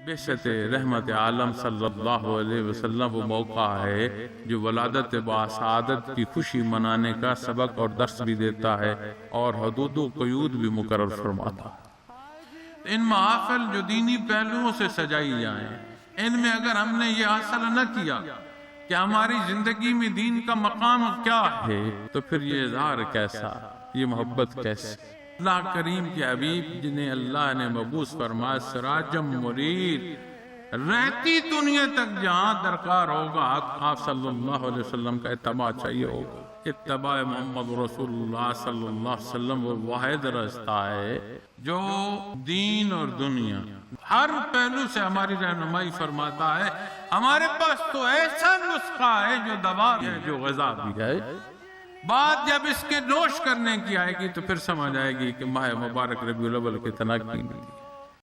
بعثت رحمت عالم صلی اللہ علیہ وسلم وہ موقع ہے جو ولادت باسعادت کی خوشی منانے کا سبق اور درس بھی دیتا ہے اور حدود و قیود بھی مقرر فرماتا ہے۔ ان محافل جو دینی پہلوؤں سے سجائی جائیں، ان میں اگر ہم نے یہ حاصل نہ کیا کہ ہماری زندگی میں دین کا مقام کیا ہے، تو پھر یہ اظہار کیسا، یہ محبت کیسے؟ اللہ کریم کے حبیب جنہیں اللہ نے مبعوث فرمایا سراجم منیر، رہتی دنیا تک جہاں درکار ہوگا آپ صلی اللہ علیہ وسلم کا اتباع چاہیے ہوگا۔ اتباع محمد رسول اللہ صلی اللہ علیہ وسلم وہ واحد راستہ ہے جو دین اور دنیا ہر پہلو سے ہماری رہنمائی فرماتا ہے۔ ہمارے پاس تو ایسا نسخہ ہے جو دوا بھی ہے، جو غذا بھی ہے۔ بات جب اس کے نوش کرنے کی آئے گی تو پھر سمجھ آئے گی کہ ماہ مبارک ربیع الاول کتنا قیمتی ہے۔